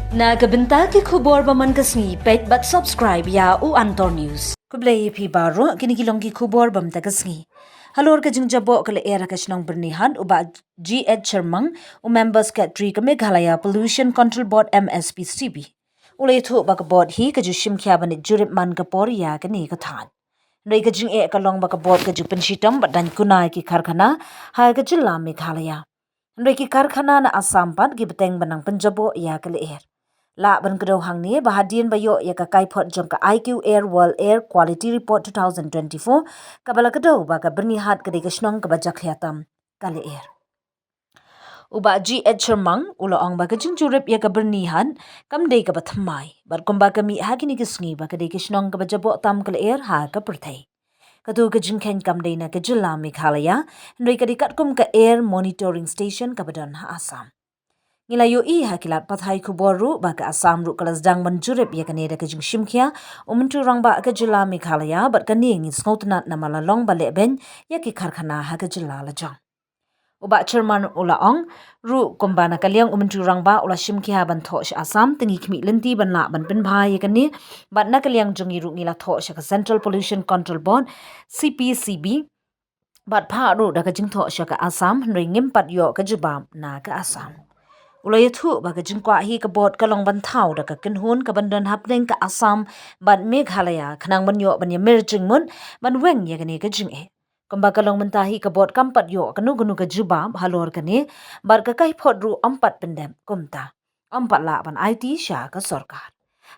Nagabenta ki khubor baman kasni pet but subscribe ya u Antor News. Kublai pi baro kinigilong ki khubor bam tagasni. Halor ka jing jabo kala era kasnong bernihan uba GH Sharmang u members ka tri ka Meghalaya Pollution Control Board MSPCB. Ulay thu baka board hi ka jushim kya banit jurip man ka por ya ka ni ka than. Nai ka jing e ka long baka board ka jupen shitam badan kunai ki karkhana hai ka jilla Meghalaya. Nai ki karkhana na Assam pat gi beteng banang Punjabo ya kala er. La ban kado hang ni bahadian bayo ya ka kaipot jom ka IQ Air World Air Quality Report 2024 kabala kado ba ka bernihat ka digasnong ka bajak yatam kali air. Uba GH Sharmang ulo ang ba ka jurip ya ka bernihan kam day ka bathamay bar kumba kami hagini kisngi ba ka digasnong ka bajabo tam kali air ha ka perthay. Kadu ka jingken kam day na ka jilla Meghalaya ndoy ka dikat kum ka air monitoring station ka badan ha Assam. Ngilayo hakilat pathay kuboru baka Assam ru kalasdang manjurip ya kaneda ka jing shimkya umuntu rangba ka jilla Meghalaya bat kani ngi snotnat na malalong baleben ya ki karkhana ha ka jilla lajang. Uba chairman ulaong ru kumbana kalyang umuntu rangba ula shimkya ban thosh Assam tingi khmi lenti ban la ban bin bhai ya kani bat na kalyang jungi ru ngila thosh ka Central Pollution Control Board CPCB bat pha ru da ka jing thosh ka Assam ringim pat yo ka jubam na ka Assam. Ulay thu baga jingkwa hi ka bot ka long ban thau da ka kinhun ka bandan hapdeng ka Assam ban Meghalaya khanang ban yo ban ya merjing mun ban weng ya gani ka jing e. Kamba ka long menta hi ka bot kampat yo ka nu ka juba halor ka ni bar ka kai phot ru ampat pendem kumta. Ampat la ban IT sha ka sarkar.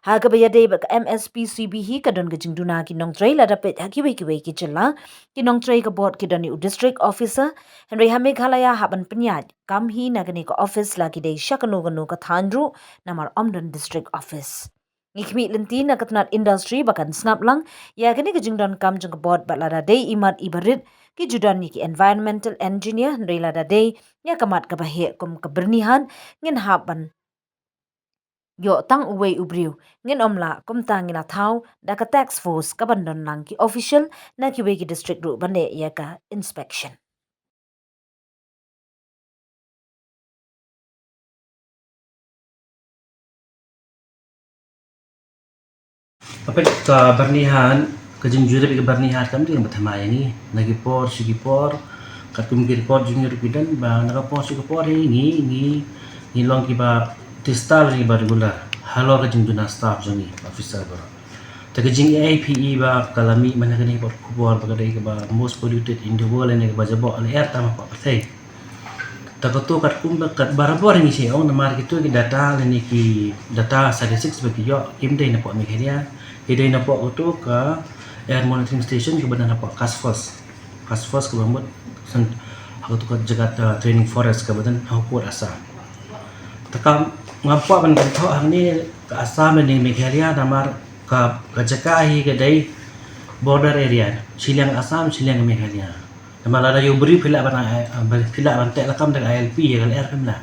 Ha ka baya day ba ka MSPCB hi ka don ka jing duna ki nong tray la dapet ha ki wei ki jilla ki nong tray ka bot ki doni u district officer Henry ha Meghalaya haban penyat kam hi na gani ka office la ki day shakanu ka thandru namar Omdon district office. Ngikmi lenti na katnat industry bakan snap lang ya gani ka jing don kam jing ka bot ba la da day imat ibarit ki judan ni ki environmental engineer Henry la da day ya kamat ka bahe kum ka bernihan ngin haban yo tang uwei ubriu ngin omla kumta ngina thau da ka tax force ka bandon lang ki official na ki wei ki district ru bane ya ka inspection. Apa ka bernihan ka jurip ka bernihan kam di bathamaya ni nagi por sigi por katum ki record junior pidan ba naga por sigi por ni long ki ba tistal ni ba regular halo ka juna staff jami officer ba ta ka jing APE ba kalami mana ka ni por kubor ba kadai ka ba most polluted in the world ni ba jabo al air tama pa patay ta ka to kat kum kat barabor ni si ong na mar ki to ki data ni ki data statistics ba ki yo kim dai na po Meghalaya Hidai na po ito ka air monitoring station ke badan na po Kasfos ke bambut ako to ka jagat training forest ke badan hapur asa taka ngapa ban kanto ni ka Assam ni Meghalaya namar ka jakahi ke dai border area Silang Assam Silang Meghalaya namar ada yo beri pila ban tek lakam dak ILP ya kal air kamla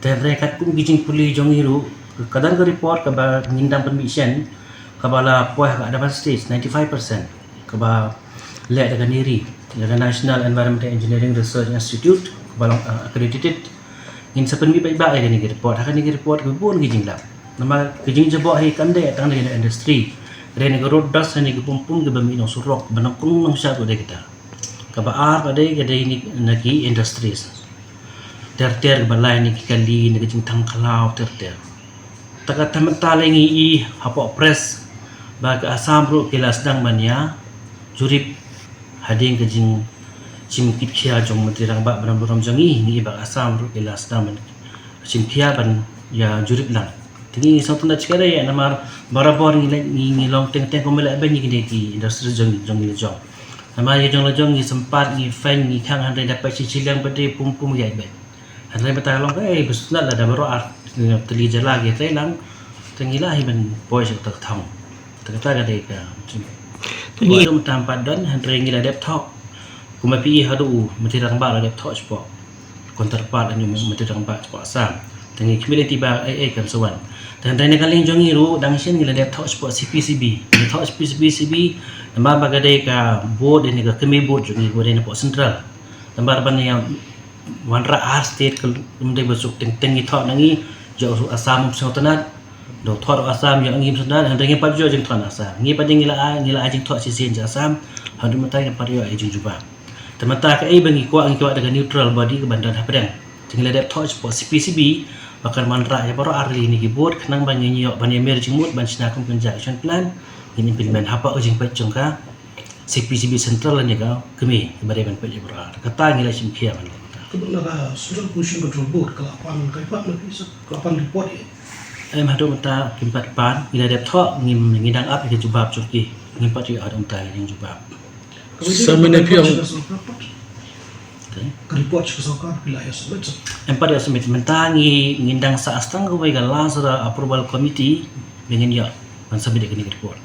dan rekat kum gijing puli jongiru kadang ke report ke ba nindam permission kabala poh ka ada stage 95% kaba le daga niri daga National Environmental Engineering Research Institute kabala accredited in sapen mi ba ai ni report ha ni report ko bon gijing la nama gijing jabo ai kan de tang de industry re ni road dust ni pumpung ke bami no surok banang kung nang sya ko de kita kaba ar ka de ni naki industries ter balai ni kali ni gijing tang kalau ter taka talengi i hapo press baga Assam ru kelas dang mania jurip hading kejing cimkip kia jong mentirang ba beram beram jangi ni ba Assam ru kelas dang man cimkia ban ya jurip lang tingi satu na chikara ya namar barabor ni long teng ko mela ban ni ki industri jong jong namar ye jong ni sempat ni fan ni khang han dapat cicilang bade pum ya ba han mata long besna la da baro art teli jala ge lang tengila hi ban boy tak thang kata dai ka ni dum tampat dan handring ila laptop kuma pi hadu matirang ba la laptop spo counterpart anyu matirang ba spo Assam tengi community ba ai kan sawan dan dai nagaling jongi ru dang sin ila laptop spo CPCB laptop CPCB namba ba gadai ka board ni ka kemi board jongi board ni po central namba ban yang wanra ar state kal umdai basuk tengi thok nangi jauh asam sengotanat do thor asam yang ngim senat han dengi pat jo jeng thon asam ngi pat ngila a jeng thor sisin asam han mata yang pario ai jeng juba temata ka ai bangi kwa dengan neutral body ke bandan hapreng tinggal dep thor po CPCB bakal manra ya baro arli ni gibut kenang banyi nyok banyi mer jengmut ban sina kum kunja action plan ini implement hapa jeng pat jengka CPCB central ni ka kemi bare ban pat jebra kata ngila simkhia man Kebetulan sudah pollution control board kelapan kaipat lebih kelapan report ya. Em hadu mata kimpat pan ila dep thok ngidang up ke jubab chuki ngimpat ri adong tai yang jubab Sama ni piang. Report kesokar wilayah sebut. empat ya semit mentangi ngindang sa astang ko bai gala sa approval committee dengan ya man sabi de report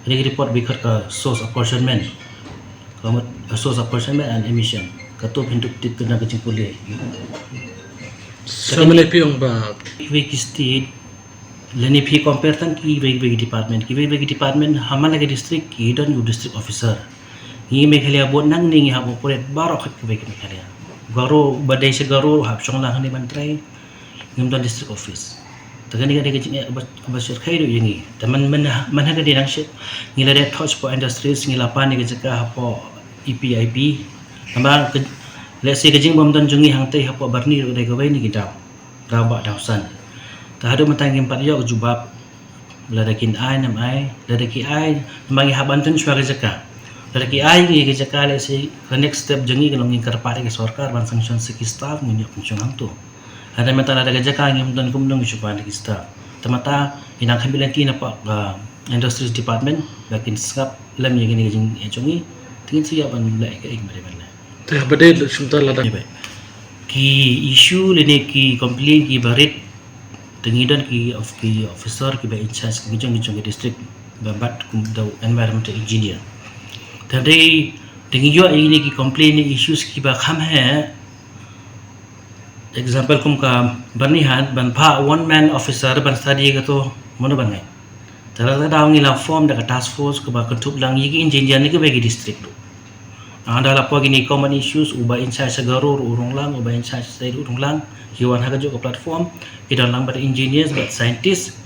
report bikat ka source apportionment kamat source apportionment and emission katu pintu tit kena kecing pulih Sama ni piang ba. wiki state leni phi compare tan ki wegi department hamala ke district ki dan district officer ngi meghalaya bod nang ningi ha operate baro khat ke wegi meghalaya garo badai se garo hab song lang ni mantrai ngim dan district office tagani ga de basir khairu yingi taman man ha ga de nang shit ngila de touch po industries ngila pani ga jaka ha po EPIP Nambar lesi kejing bom dan jungi hang teh hapo barni ro dai gawai ni kita raba dausan ta hadu matang empat yo jubab ladakin ai nam ai ladaki ai mangi haban tun shwa jaka ladaki ai ni jaka lesi next step jungi kalong ingkar pare ke sarkar ban sanction seki staff ni function hang tu ada mata ladaga jaka ngim dan kumdong shwa ni staff tamata inang khambilanti na pa industries department lakin skap lam ye gini jing jungi tingin siya ban lai ka ik mare Teh badai sebentar lada. Ki issue lene ki complain ki barit tengidan ki officer ki ba in charge ki jong district babat kum da environmental engineer tadi tengi yo ini ki complain issues ki ba kham hai example kum ka barnihan ban pha one man officer ban study ka to mono bangai tara daw ngila form da task force ka ba katup lang yi engineer ni ka ba ki district ada lapor gini common issues uba insight segarur urung lang uba insight side urung lang kiwan haga jo platform kidan lang pada engineers but scientists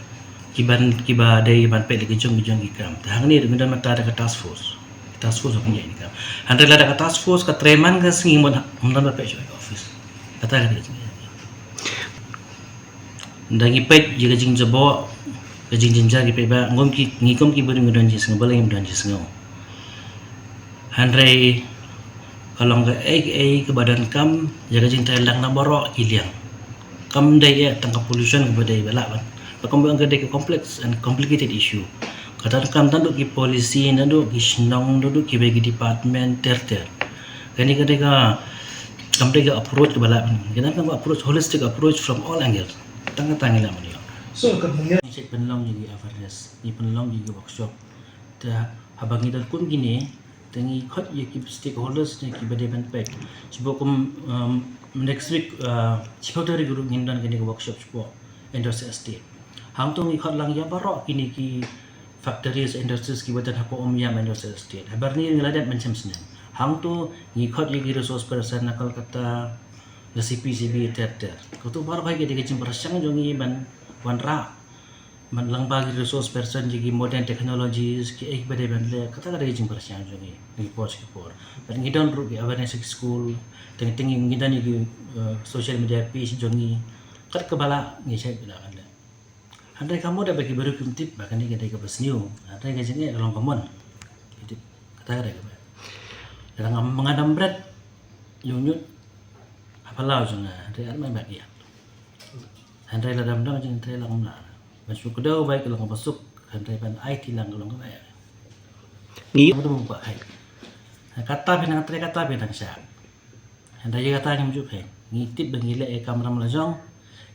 kiba dai ban pe lagi jong ikam tahang ni dengan mata ada task force apa ni ikam handre ada task force ka treman ka singi mon ba pe office kata ka dia ndangi pe jiga jing jabo jing jinja ki pe ba ngom ki ngikom ki beri ngodon jis ngobal ngim don jis ngo handre kalau enggak ke badan kam jaga cinta lang na borok kiliang kam dai ya tangkap pollution ke badai balak ban pakam bang ke complex and complicated issue kata kam tanduk ki polisi nanduk ki snong nanduk ki bagi department ter kani ka kam dai approach ke balak ban kita kan approach holistic approach from all angles tangga lah mani So katanya. cek penlong jadi awareness ni penlong jadi workshop ta habang idal kun gini tengi khot ye ki stakeholders ne ki bade ban pek sebab next week secretary guru ngindan kini workshop sepo industry estate hang tu khot lang ya barok kini ki factories industries ki badan hapo ya industry estate habar ni ngeladat macam senen hang tu ni khot ye resource person nakal kata CPCB ter ko tu bar bhai ke de perasang jongi ban wanra man lang bagi resource person jigi modern technologies ki ek bade ban le kata kada jing persiang jongi ni post ki por dan ngidon ru bi awareness school teng ngidan ni social media page jongi kat kebala ngi sai bila kan le handai kamu da bagi baru kumtip bahkan ni kada ke besniu handai ke jing long common itu kata kada ke dalam mengadam berat yunyut apalau jonga handai armai bagi handai la dam jing handai lang la masuk kedau baik kalau masuk handai ban IT lang kalau ngai ni itu membuat hai kata pinang kata pinang syak handai kata yang mujuk hai ngitip bangile e kamram lajong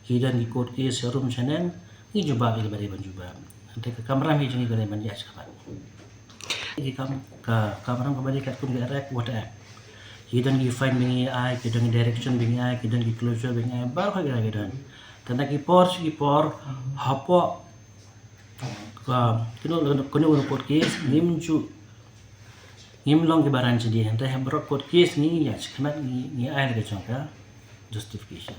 kidan di court case room chanen ni jubab ile bare ban jubab handai ke kamram hi jungi bare ban ya sahabat di kamram kembali kat kum direct WhatsApp kidan di find bingi ai kidan direction bingi ai kidan di closure bingi ai bar kha kidan tanda ki por hapo ka kino report case ngim long ki baran jadi hentai ham report case ni ya khmat ni ai ga chongka justification